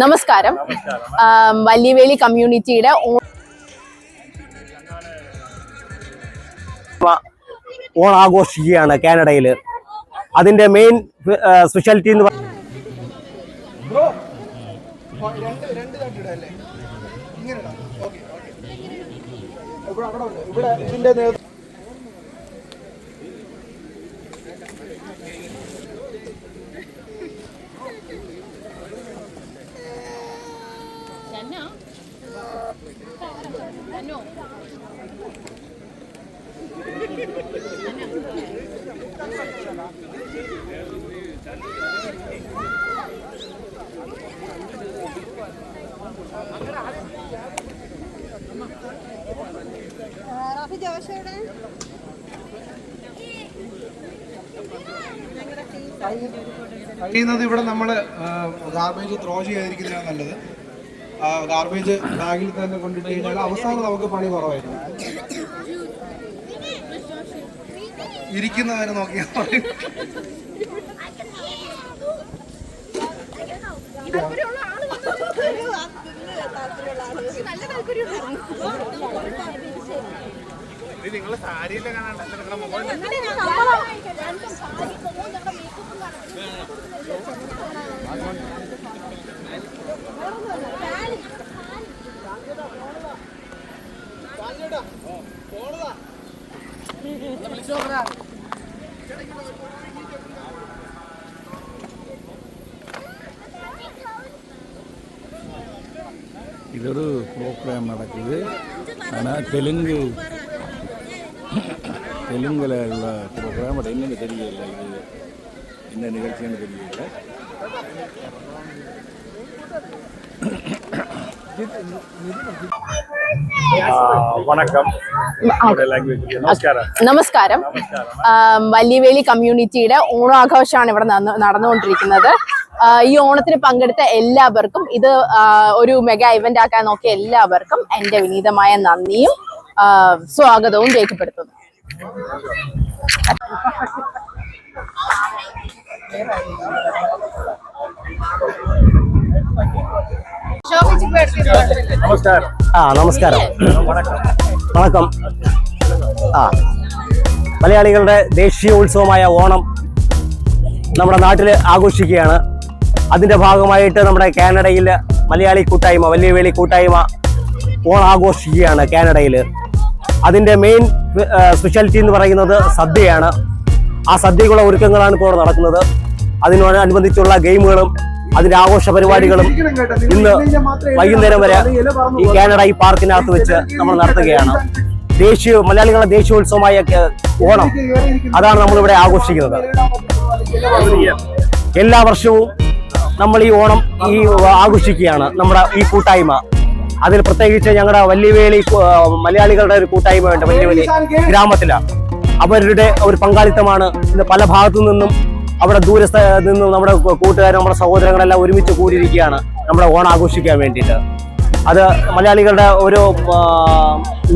നമസ്കാരം. വല്യവേലി കമ്മ്യൂണിറ്റിയുടെ ഓണാഘോഷിക്കുകയാണ് കാനഡയിൽ. അതിന്റെ മെയിൻ സ്പെഷ്യാലിറ്റി എന്ന് കഴിയുന്നത് ഇവിടെ നമ്മൾ ഗാർബേജ് ത്രോ ചെയ്യാതിരിക്കുന്നതാണ് നല്ലത്. ഗാർബേജ് ബാഗിൽ തന്നെ കൊണ്ടിട്ട് കഴിഞ്ഞാൽ അവസാനം നമുക്ക് പണി കുറവായിരിക്കും. ഇരിക്കുന്നവരെ നോക്കിയാൽ നിങ്ങളെ സാരിയിലെ കാണാണ്ട് ഇതൊരു പ്രോഗ്രാം നടക്കുന്നത്. ஆனால் தெலுங்குல உள்ள ப்ரோக்ராம். அது என்னன்னு தெரியல, இது என்ன நிகழ்ச்சின்னு தெரியல. നമസ്കാരം. വല്യവേലി കമ്മ്യൂണിറ്റിയുടെ ഓണാഘോഷമാണ് ഇവിടെ നടന്നുകൊണ്ടിരിക്കുന്നത്. ഈ ഓണത്തിന് പങ്കെടുത്ത എല്ലാവർക്കും, ഇത് ഒരു മെഗാ ഇവന്റ് ആക്കാൻ നോക്കിയ എല്ലാവർക്കും എന്റെ വിനീതമായ നന്ദിയും സ്വാഗതവും രേഖപ്പെടുത്തുന്നു. നമസ്കാരം. വണക്കം. മലയാളികളുടെ ദേശീയ ഉത്സവമായ ഓണം നമ്മുടെ നാട്ടിൽ ആഘോഷിക്കുകയാണ്. അതിന്റെ ഭാഗമായിട്ട് നമ്മുടെ കാനഡയിൽ മലയാളി കൂട്ടായ്മ, വല്യവേലി കൂട്ടായ്മ ഓണാഘോഷിക്കുകയാണ് കാനഡയിൽ. അതിന്റെ മെയിൻ സ്പെഷ്യാലിറ്റി എന്ന് പറയുന്നത് സദ്യയാണ്. ആ സദ്യക്കുള്ള ഒരുക്കങ്ങളാണ് ഇപ്പോൾ നടക്കുന്നത്. അതിനോടനുബന്ധിച്ചുള്ള ഗെയിമുകളും അതിന്റെ ആഘോഷ പരിപാടികളും ഇന്ന് വൈകുന്നേരം വരെ ഈ കാനഡ ഈ പാർക്കിനകത്ത് വെച്ച് നമ്മൾ നടത്തുകയാണ്. മലയാളികളുടെ ദേശീയോത്സവമായ ഓണം, അതാണ് നമ്മളിവിടെ ആഘോഷിക്കുന്നത്. എല്ലാ വർഷവും നമ്മൾ ഈ ഓണം ആഘോഷിക്കുകയാണ്. നമ്മുടെ ഈ കൂട്ടായ്മ, അതിൽ പ്രത്യേകിച്ച് ഞങ്ങളുടെ വല്യവേലി മലയാളികളുടെ ഒരു കൂട്ടായ്മയുണ്ട് വല്യവേലി ഗ്രാമത്തിലാണ്. അവരുടെ ഒരു പങ്കാളിത്തമാണ് ഇന്ന് പല ഭാഗത്തു നിന്നും, അവിടെ ദൂരസ്ഥ നിന്നും നമ്മുടെ കൂട്ടുകാരും നമ്മുടെ സഹോദരങ്ങളെല്ലാം ഒരുമിച്ച് കൂടിയിരിക്കുകയാണ് നമ്മുടെ ഓണം ആഘോഷിക്കാൻ വേണ്ടിയിട്ട്. അത് മലയാളികളുടെ ഒരു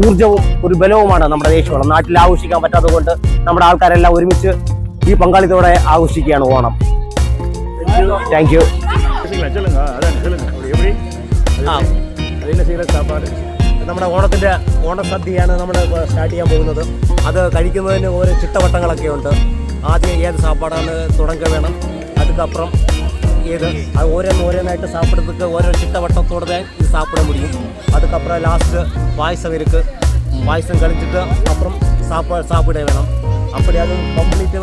ഊർജവും ഒരു ബലവുമാണ് നമ്മുടെ ദേശീയോണം. നാട്ടിൽ ആഘോഷിക്കാൻ പറ്റാത്തത് കൊണ്ട് നമ്മുടെ ആൾക്കാരെല്ലാം ഒരുമിച്ച് ഈ പങ്കാളിത്തത്തോടെ ആഘോഷിക്കുകയാണ് ഓണം. Thank you. നമ്മുടെ ഓണസദ്യയാണ് നമ്മൾ സ്റ്റാർട്ട് ചെയ്യാൻ പോകുന്നത്. അത് കഴിക്കുന്നതിന് ഓരോ ചിട്ടവട്ടങ്ങളൊക്കെ ഉണ്ട്. ആദ്യം ഏത് സാപ്പാടാണ് തുടങ്ങുക വേണം, അതുക്കപ്പുറം ഏത് ഓരോന്നായിട്ട് സാപ്പിടത്തേക്ക് ഓരോ ചിട്ടവട്ടത്തോടെ ഇത് സാപ്പിട മുടിയും. അതുക്കപ്പുറം ലാസ്റ്റ് പായസം കളിച്ചിട്ട് അപ്പുറം സാപ്പിട വേണം. അപ്പടി അത് കംപ്ലീറ്റ്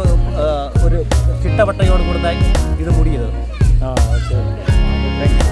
ഒരു ചിട്ടവട്ടയോട് കൊടുത്താൽ ഇത് മുടിയത്. Okay, thank you.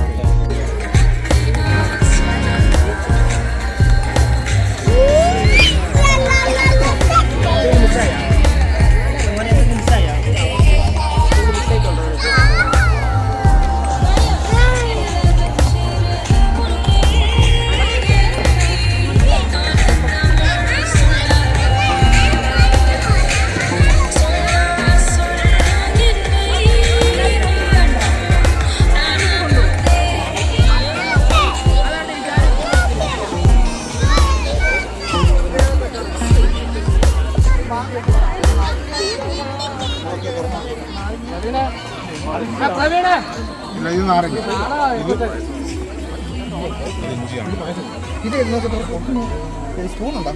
ഇത് സ്പൂണുണ്ടോ?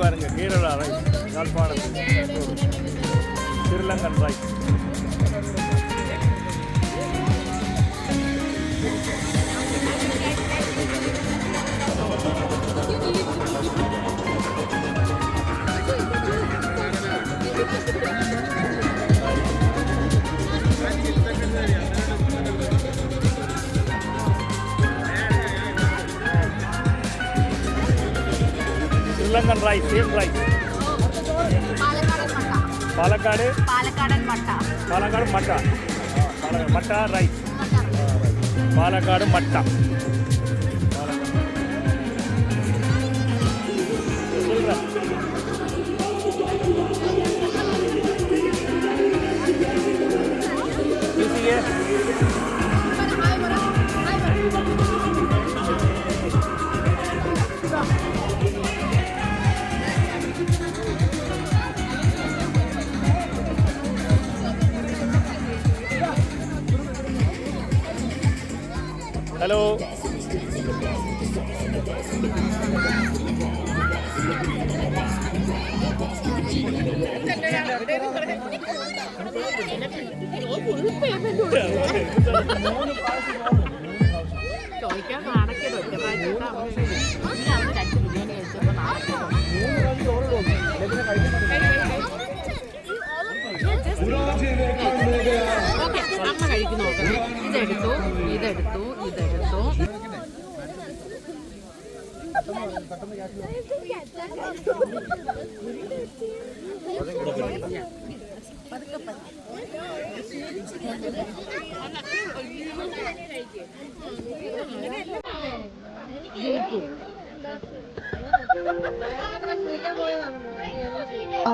பாருங்க கேரளா ரைஸ், யாழ்ப்பாணத்தில் Sri Lankan rice. Sri Lankan rice, same rice. Palakkad Matta, Matta rice, Palakkad മട്ട. ഹലോ, ചോദിക്കാൻ നാണക്കേട് ഒറ്റ അമ്മ കഴിക്കുന്നു. ഇതെടുത്തു, ഇതെടുത്തു, ഇതെടുത്തു. ആ